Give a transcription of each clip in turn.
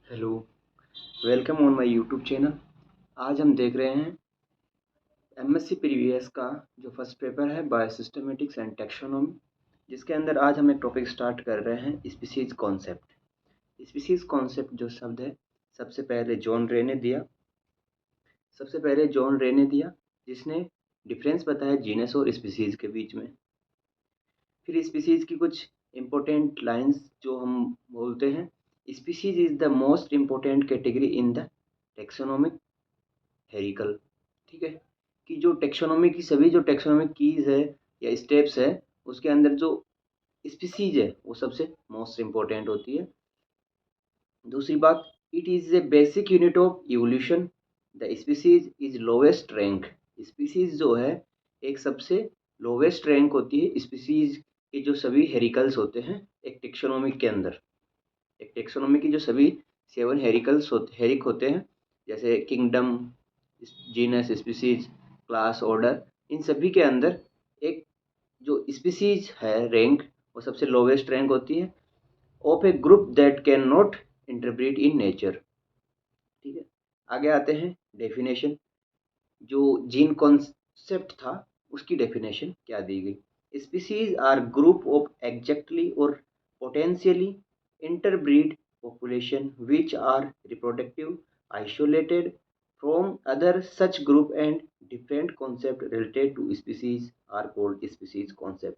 Hello, welcome on my YouTube channel. आज हम देख रहे हैं एमएससी प्रीवीएस का जो फर्स्ट पेपर है बायोसिस्टमेटिक्स एंड टैक्सोनॉमी, जिसके अंदर आज हम एक टॉपिक स्टार्ट कर रहे हैं स्पीसीज कॉन्सेप्ट। स्पीसीज कॉन्सेप्ट जो शब्द है सबसे पहले जॉन रे ने दिया, जिसने डिफरेंस बताया जीनस और स्पीसीज के बीच में। फिर स्पीसीज की कुछ इम्पोर्टेंट लाइंस जो हम बोलते हैं, species is the most important category in the taxonomic hierarchical. ठीक है, कि जो टेक्सोनोमी की सभी जो टेक्सोनोमिक कीज है या स्टेप्स है, उसके अंदर जो स्पीसीज है वो सबसे मोस्ट इम्पोर्टेंट होती है। दूसरी बात, it is a basic unit of evolution. The species is lowest rank. Species जो है एक सबसे लोवेस्ट रैंक होती है स्पीसीज के जो सभी हेरिकल्स होते हैं एक टेक्सोनोमी के अंदर। एक टेक्सोनोमी की जो सभी 7 हेरिक होते हैं, जैसे kingdom, genus, species, class, order, इन सभी के अंदर एक जो स्पीसीज है रैंक वो सबसे लोवेस्ट रैंक होती है of A group that can not interbreed in nature. ठीक है, आगे आते हैं डेफिनेशन। जो जीन कॉन्सेप्ट था उसकी डेफिनेशन क्या दी गई। Species are group of exactly और potentially interbreed population which are reproductive isolated from other such group and different concept related to species are called species concept।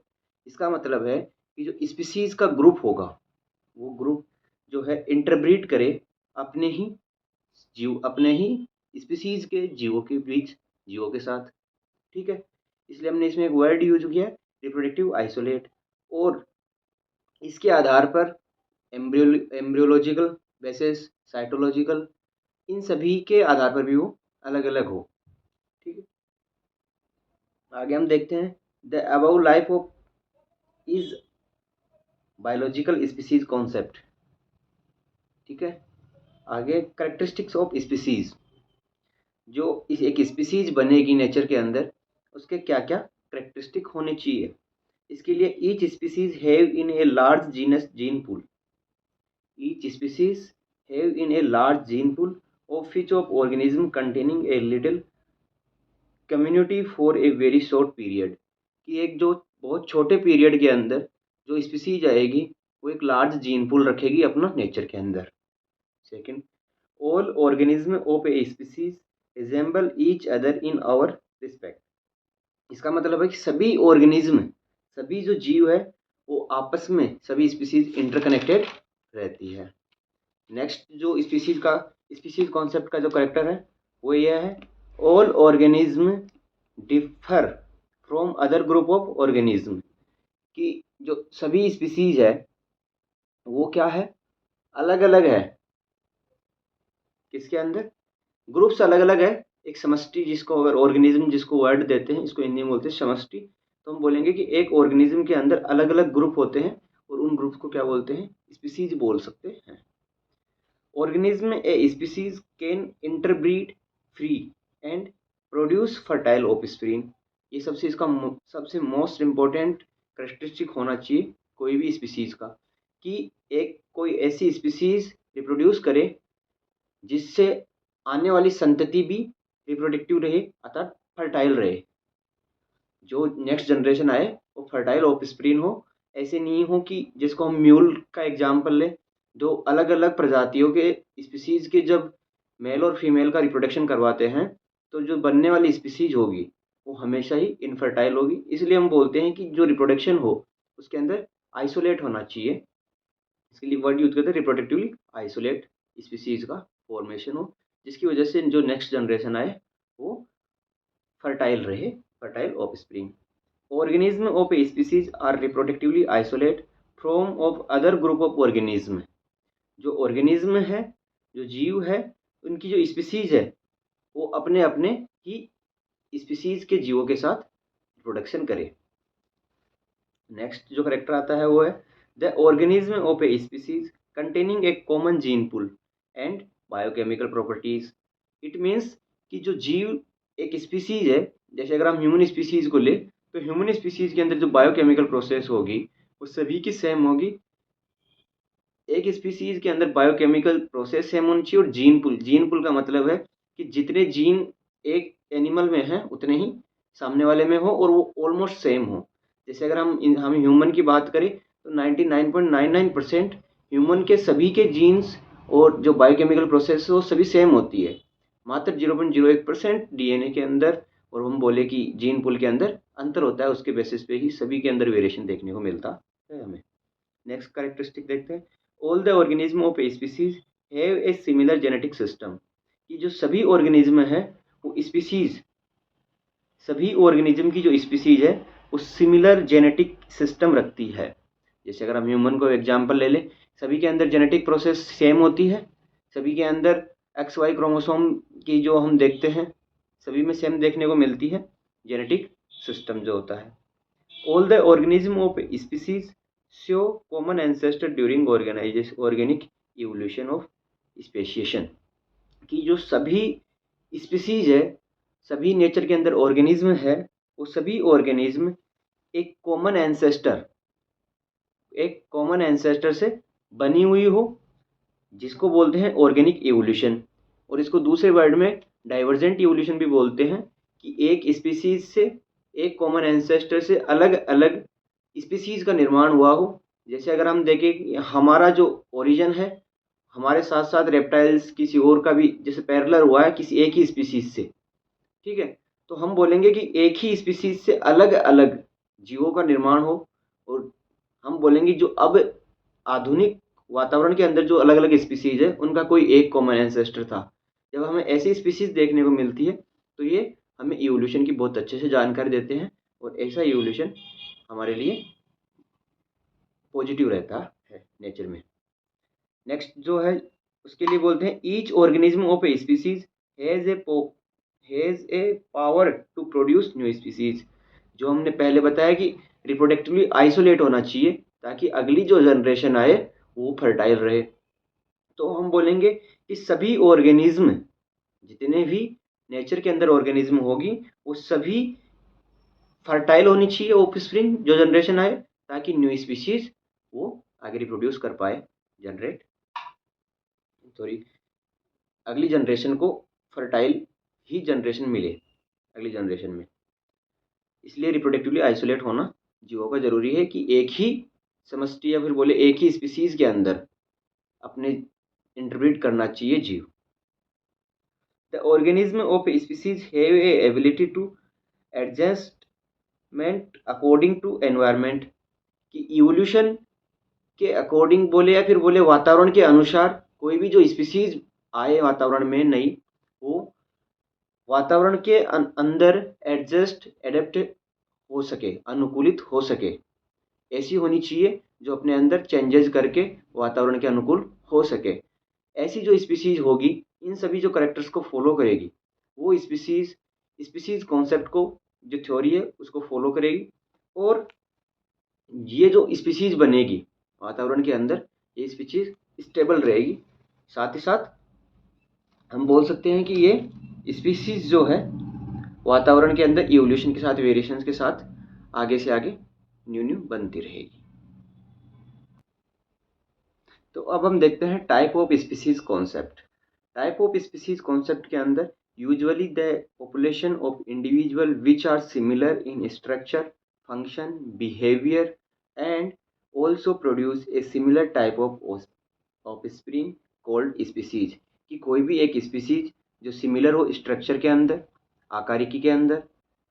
इसका मतलब है कि जो स्पीसीज का ग्रुप होगा वो ग्रुप जो है इंटरब्रीड करे अपने ही स्पीसीज के जीवों के साथ। ठीक है, इसलिए हमने इसमें एक वर्ड यूज किया है रिप्रोडक्टिव आइसोलेट। और इसके आधार पर एम्ब्रियोलॉजिकल बेसिस, साइटोलॉजिकल, इन सभी के आधार पर भी वो अलग अलग हो। ठीक है, आगे हम देखते हैं the above life of is biological species concept. ठीक है, आगे करेक्टरिस्टिक्स ऑफ स्पीसीज। जो इस एक स्पीसीज बनेगी नेचर के अंदर, उसके क्या क्या करेक्टरिस्टिक होने चाहिए। इसके लिए each species have in a large genus gene pool. Each species have in a large gene pool of each of organism containing a little community for a very short period। कि एक जो बहुत छोटे period के अंदर जो species आएगी वो एक लार्ज जीन पूल रखेगी अपना नेचर के अंदर। Second, all organism of a species resemble each other in our respect. इसका मतलब है कि सभी जो जीव है वो आपस में सभी स्पीसीज इंटरकनेक्टेड रहती है। नेक्स्ट जो स्पीसीज कॉन्सेप्ट का जो करेक्टर है वो यह है, all organism differ from other group of organism. कि जो सभी स्पीसीज है वो क्या है, अलग अलग है। किसके अंदर, ग्रुप्स अलग अलग है। एक समष्टि, जिसको अगर ऑर्गेनिज्म जिसको वर्ड देते हैं, इसको हिंदी में बोलते हैं समष्टि, तो हम बोलेंगे कि एक ऑर्गेनिज्म के अंदर अलग अलग ग्रुप होते हैं और उन ग्रुप्स को क्या बोलते हैं, स्पीसीज बोल सकते हैं। organism a species can interbreed free and produce fertile offspring। ये सबसे मोस्ट इम्पोर्टेंट करेक्टरिस्टिक होना चाहिए कोई भी स्पीसीज का, कि एक कोई ऐसी स्पीसीज रिप्रोड्यूस करे जिससे आने वाली संतति भी रिप्रोडक्टिव रहे, अर्थात फर्टाइल रहे। जो नेक्स्ट जनरेशन आए वो फर्टाइल ऑफस्प्रीन हो। ऐसे नहीं हो कि जिसको हम म्यूल का एग्जाम्पल लें, दो अलग अलग प्रजातियों के स्पीसीज के जब मेल और फीमेल का रिप्रोडक्शन करवाते हैं तो जो बनने वाली स्पीसीज होगी वो हमेशा ही इनफर्टाइल होगी। इसलिए हम बोलते हैं कि जो रिप्रोडक्शन हो उसके अंदर आइसोलेट होना चाहिए। इसके लिए वर्ड यूज करते हैं रिप्रोडक्टिवली आइसोलेट स्पीसीज का फॉर्मेशन हो, जिसकी वजह से जो नेक्स्ट जनरेशन आए वो फर्टाइल रहे, fertile offspring. Organism of a species are reproductively isolate from of other group of organism। जो ऑर्गेनिज्म है, जो जीव है, उनकी जो स्पीसीज है वो अपने अपने ही स्पीसीज के जीवों के साथ रिप्रोडक्शन करे। नेक्स्ट जो करेक्टर आता है वो है the organism of a species containing A common gene pool and biochemical properties. It means कि जो जीव एक स्पीसीज है, जैसे अगर हम ह्यूमन स्पीसीज को ले तो ह्यूमन स्पीसीज के अंदर जो बायोकेमिकल प्रोसेस होगी वो सभी की सेम होगी। एक स्पीसीज के अंदर बायोकेमिकल प्रोसेस सेम होनी चाहिए, और जीन पुल का मतलब है कि जितने जीन एक एनिमल में हैं उतने ही सामने वाले में हो और वो ऑलमोस्ट सेम हो। जैसे अगर हम ह्यूमन की बात करें तो 99.99% ह्यूमन के सभी के जीन्स और जो बायोकेमिकल प्रोसेस है वो सभी सेम होती है। मात्र 0.01% डीएनए के अंदर और हम बोले कि जीन पुल के अंदर अंतर होता है, उसके बेसिस पे ही सभी के अंदर वेरिएशन देखने को मिलता है हमें। नेक्स्ट कैरेक्टरिस्टिक देखते हैं, all the organism of a species have a similar genetic system. कि जो सभी ऑर्गेनिज्म है वो स्पीसीज, सभी ऑर्गेनिज्म की जो स्पीसीज है वो सिमिलर जेनेटिक सिस्टम रखती है। जैसे अगर हम ह्यूमन को एग्जांपल ले लें, सभी के अंदर जेनेटिक प्रोसेस सेम होती है, सभी के अंदर एक्स वाई क्रोमोसोम की जो हम देखते हैं सभी में सेम देखने को मिलती है जेनेटिक सिस्टम जो होता है। All the organism of species show common ancestor during organic evolution of speciation. कि जो सभी स्पीसीज है, सभी नेचर के अंदर ऑर्गेनिज्म है, वो सभी ऑर्गेनिज्म एक कॉमन एंसेस्टर से बनी हुई हो, जिसको बोलते हैं ऑर्गेनिक इवोल्यूशन। और इसको दूसरे वर्ड में डाइवर्जेंट इवोल्यूशन भी बोलते हैं, कि एक स्पीसीज से, एक कॉमन एंसेस्टर से अलग अलग स्पीसीज का निर्माण हुआ हो। जैसे अगर हम देखें कि हमारा जो ओरिजिन है, हमारे साथ साथ रेप्टाइल्स किसी और का भी जैसे पैरेलल हुआ है किसी एक ही स्पीसीज से, ठीक है, तो हम बोलेंगे कि एक ही स्पीसीज से अलग अलग जीवों का निर्माण हो। और हम बोलेंगे जो अब आधुनिक वातावरण के अंदर जो अलग अलग स्पीसीज है उनका कोई एक कॉमन एंसेस्टर था। जब हमें ऐसी स्पीसीज देखने को मिलती है तो ये हमें इवोल्यूशन की बहुत अच्छे से जानकारी देते हैं, और ऐसा इवोल्यूशन हमारे लिए पॉजिटिव रहता है नेचर में। नेक्स्ट जो है उसके लिए बोलते हैं, each organism of a species has a power to produce new species. जो हमने पहले बताया कि रिप्रोडक्टिवली आइसोलेट होना चाहिए ताकि अगली जो जनरेशन आए वो फर्टाइल रहे। तो हम बोलेंगे कि सभी ऑर्गेनिज्म, जितने भी नेचर के अंदर ऑर्गेनिज्म होगी वो सभी फर्टाइल होनी चाहिए, ऑफस्प्रिंग जो जनरेशन आए, ताकि न्यू स्पीशीज वो आगे रिप्रोड्यूस कर पाए, जनरेट सॉरी अगली जनरेशन को फर्टाइल ही जनरेशन मिले अगली जनरेशन में। इसलिए रिप्रोडक्टिवली आइसोलेट होना जीवों का जरूरी है कि एक ही समष्टि या फिर बोले एक ही स्पीसीज के अंदर अपने इंटरब्रीड करना चाहिए जीव। The organism of species have a ability to adjustment according to environment. कि इवोल्यूशन के अकॉर्डिंग बोले या फिर बोले वातावरण के अनुसार कोई भी जो स्पीसीज आए वातावरण में नई, वो वातावरण के अंदर एडजस्ट एडेप्ट हो सके, अनुकूलित हो सके, ऐसी होनी चाहिए जो अपने अंदर चेंजेस करके वातावरण के अनुकूल हो सके। ऐसी जो स्पीसीज होगी इन सभी जो करेक्टर्स को फॉलो करेगी वो स्पीसीज कॉन्सेप्ट को जो थ्योरी है उसको फॉलो करेगी, और ये जो स्पीसीज बनेगी वातावरण के अंदर ये स्पीसीज स्टेबल रहेगी। साथ ही साथ हम बोल सकते हैं कि ये स्पीसीज जो है वातावरण के अंदर इवोल्यूशन के साथ, वेरिएशंस के साथ आगे से आगे न्यू बनती रहेगी। तो अब हम देखते हैं type of species concept. Type of species concept के अंदर usually the population of individual which are similar in structure, function, behaviour and also produce a similar type of spring called species. कि कोई भी एक स्पीसीज जो similar हो structure के अंदर, आकारिकी के अंदर,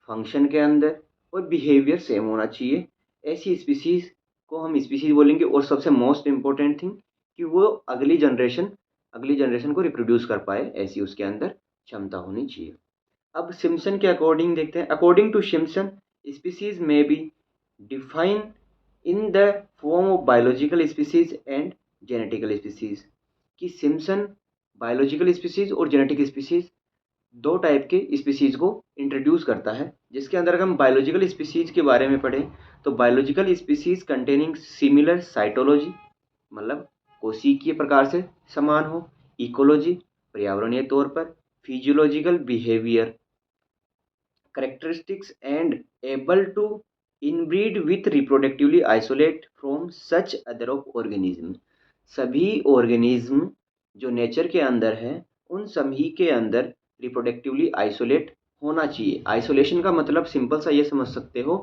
फंक्शन के अंदर और बिहेवियर सेम होना चाहिए, ऐसी स्पीसीज को हम स्पीसीज बोलेंगे। और सबसे मोस्ट इम्पोर्टेंट थिंग कि वो अगली जनरेशन को रिप्रोड्यूस कर पाए, ऐसी उसके अंदर क्षमता होनी चाहिए। अब सिम्पसन के अकॉर्डिंग देखते हैं। According to Simpson, species may be define in the form of biological species and genetical species. कि सिम्पसन बायोलॉजिकल स्पीसीज और जेनेटिक स्पीसीज दो टाइप के स्पीसीज को इंट्रोड्यूस करता है, जिसके अंदर अगर हम बायोलॉजिकल स्पीसीज के बारे में पढ़ें तो biological species containing similar cytology, मतलब कोशिकीय प्रकार से समान हो, इकोलॉजी पर्यावरणीय तौर पर, physiological behaviour characteristics and able to inbreed with reproductively isolate from such other of organism. सभी ऑर्गेनिज्म जो नेचर के अंदर है उन सभी के अंदर रिप्रोडक्टिवली आइसोलेट होना चाहिए। आइसोलेशन का मतलब सिंपल सा ये समझ सकते हो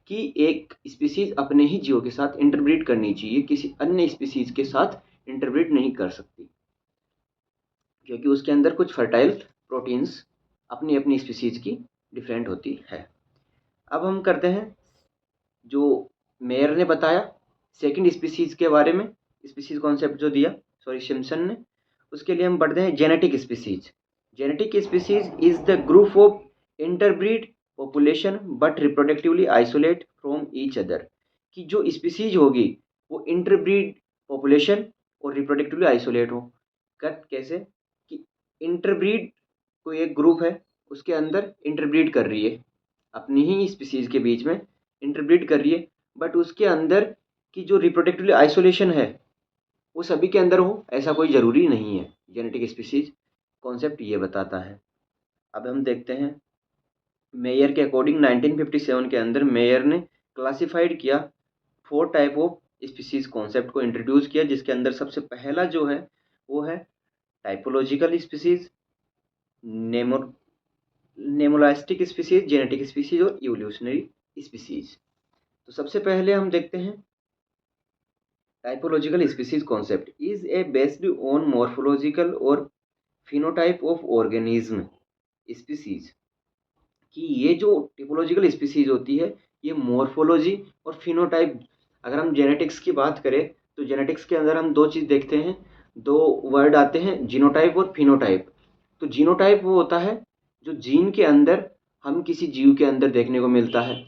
कि एक स्पीसीज अपने ही जीवों के साथ इंटरब्रीड करनी चाहिए, किसी अन्य स्पीसीज के साथ इंटरब्रीड नहीं कर सकती, क्योंकि उसके अंदर कुछ फर्टाइल प्रोटीन्स अपनी अपनी स्पीसीज की डिफरेंट होती है। अब हम करते हैं जो मेयर ने बताया सेकंड स्पीसीज के बारे में, स्पीसीज कॉन्सेप्ट जो दिया सिम्पसन ने, उसके लिए हम बढ़ते हैं genetic species. Genetic species is the group of interbreed population but reproductively isolate from each other, कि जो स्पीसीज होगी वो इंटरब्रीड पॉपुलेशन और रिप्रोडक्टिवली आइसोलेट हो। कट कैसे कि इंटरब्रीड कोई एक ग्रुप है, उसके अंदर इंटरब्रीड कर रही है, अपनी ही स्पीसीज के बीच में इंटरब्रीड कर रही है, बट उसके अंदर की जो रिप्रोडक्टिवली आइसोलेशन है वो सभी के अंदर हो, ऐसा कोई ज़रूरी नहीं है। जेनेटिक स्पीसीज कॉन्सेप्ट ये बताता है। अब हम देखते हैं मेयर के अकॉर्डिंग 1957 के अंदर मेयर ने क्लासिफाइड किया 4 टाइप ऑफ स्पीसीज कॉन्सेप्ट को इंट्रोड्यूस किया, जिसके अंदर सबसे पहला जो है वो है टाइपोलॉजिकल स्पीसीज, नेमो नेमोलास्टिक स्पीसीज, जेनेटिक स्पीसीज और इवोल्यूशनरी स्पीसीज। तो सबसे पहले हम देखते हैं typological species concept is a based on morphological और फिनोटाइप ऑफ ऑर्गेनिज्म स्पीसीज, कि ये जो टिपोलॉजिकल स्पीसीज होती है ये मॉर्फोलॉजी और फिनोटाइप, अगर हम जेनेटिक्स की बात करें तो जेनेटिक्स के अंदर हम दो चीज़ देखते हैं, दो वर्ड आते हैं, जीनोटाइप और फिनोटाइप। तो जीनोटाइप वो होता है जो जीन के अंदर हम किसी जीव के अंदर देखने को मिलता है,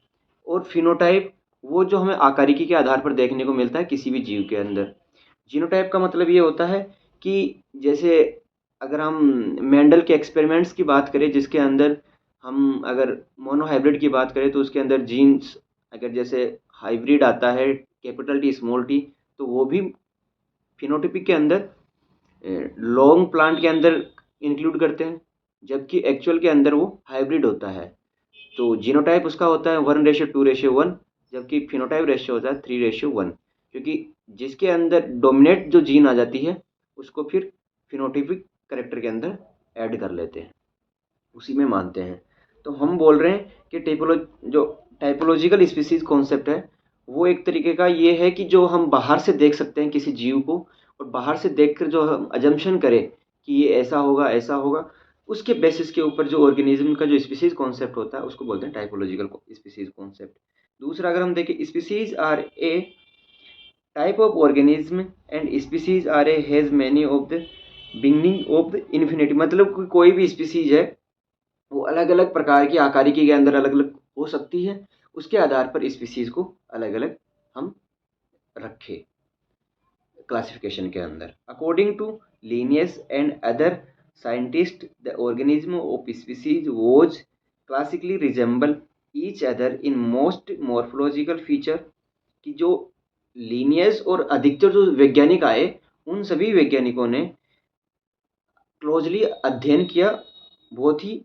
और फिनोटाइप वो जो हमें आकारिकी के आधार पर देखने को मिलता है किसी भी जीव के अंदर। जीनोटाइप का मतलब ये होता है कि जैसे अगर हम मेंडल के एक्सपेरिमेंट्स की बात करें, जिसके अंदर हम अगर मोनोहाइब्रिड की बात करें तो उसके अंदर जीन्स अगर जैसे हाइब्रिड आता है कैपिटल टी स्मॉल टी, तो वो भी फिनोटाइपिक के अंदर लॉन्ग प्लांट के अंदर इंक्लूड करते हैं, जबकि एक्चुअल के अंदर वो हाइब्रिड होता है। तो जीनोटाइप उसका होता है 1:2:1, जबकि फिनोटाइप रेशियो होता है 3:1, क्योंकि जिसके अंदर डोमिनेट जो जीन आ जाती है उसको फिर फिनोटाइपिक करेक्टर के अंदर ऐड कर लेते हैं, उसी में मानते हैं। तो हम बोल रहे हैं कि जो टाइपोलॉजिकल स्पीसीज कॉन्सेप्ट है वो एक तरीके का ये है कि जो हम बाहर से देख सकते हैं किसी जीव को, और बाहर से देखकर जो हम अजम्पशन करें कि ये ऐसा होगा, उसके बेसिस के ऊपर जो ऑर्गेनिज्म का जो स्पीसीज कॉन्सेप्ट होता है उसको बोलते हैं टाइपोलॉजिकल स्पीसीज कॉन्सेप्ट। दूसरा अगर हम देखें, species are a type of organism and species are a has many of the beginning of the infinity, मतलब कोई भी स्पीसीज है वो अलग अलग प्रकार की आकारिकी के अंदर अलग अलग हो सकती है, उसके आधार पर स्पीसीज को अलग अलग हम रखें क्लासिफिकेशन के अंदर। According to Linnaeus and other scientist the organism of species was classically resemble each other in most morphological feature, कि जो लीनियस और अधिकतर जो वैज्ञानिक आए उन सभी वैज्ञानिकों ने क्लोजली अध्ययन किया बहुत ही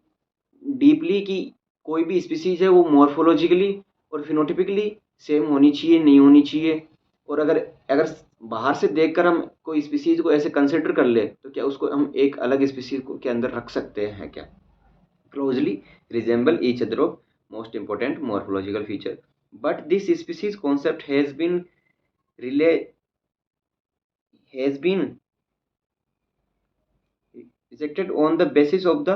डीपली कि कोई भी स्पीसीज है वो मॉर्फोलॉजिकली और फिनोटिपिकली सेम होनी चाहिए, नहीं होनी चाहिए, और अगर अगर बाहर से देखकर हम कोई स्पीसीज को ऐसे कंसिडर कर ले तो क्या उसको हम एक अलग स्पीसीज को के अंदर रख सकते हैं क्या। Closely resemble each other of most important morphological feature, but this species concept really has been rejected on the basis of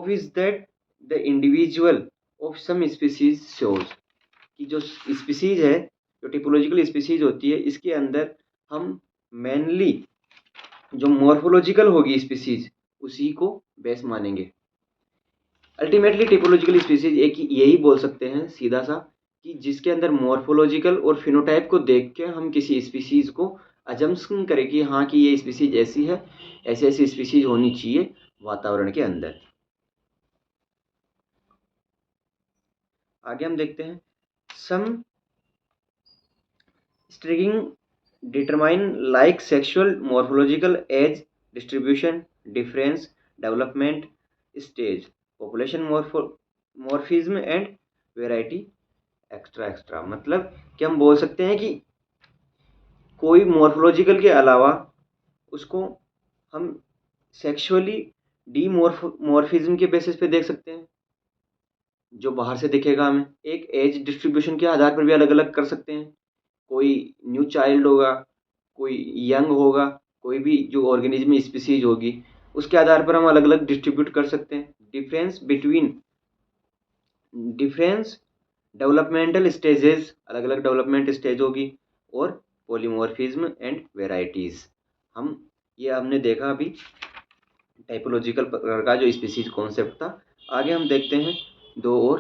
is that the individual of some species shows, कि जो स्पीसीज है जो टिपोलॉजिकल स्पीसीज होती है इसके अंदर हम mainly जो मॉर्फोलॉजिकल होगी स्पीसीज उसी को बेस मानेंगे। अल्टीमेटली टिपोलॉजिकल स्पीसीज एक यही बोल सकते हैं सीधा सा कि जिसके अंदर मॉर्फोलॉजिकल और फिनोटाइप को देख के हम किसी स्पीसीज को अजम्पशन करें कि हाँ कि ये स्पीसीज ऐसी है, ऐसी ऐसी स्पीसीज होनी चाहिए वातावरण के अंदर। आगे हम देखते हैं some stringing determine like sexual morphological age distribution difference development stage population morphism and variety extra extra, मतलब कि हम बोल सकते हैं कि कोई मॉर्फोलॉजिकल के अलावा उसको हम सेक्सुअली मॉर्फिज्म के बेसिस पे देख सकते हैं, जो बाहर से दिखेगा हमें। एक एज डिस्ट्रीब्यूशन के आधार पर भी अलग अलग कर सकते हैं। कोई न्यू चाइल्ड होगा, कोई यंग होगा, कोई भी जो ऑर्गेनिज्म स्पीसीज होगी, उसके आधार पर हम अलग अलग डिस्ट्रीब्यूट कर सकते हैं। डिफरेंस डेवलपमेंटल स्टेजेस, अलग अलग डेवलपमेंट स्टेज होगी, और पॉलीमॉर्फिज्म एंड वेराइटीज। हम ये हमने देखा अभी टाइपोलॉजिकल प्रकार का जो स्पीसीज कॉन्सेप्ट था। आगे हम देखते हैं दो और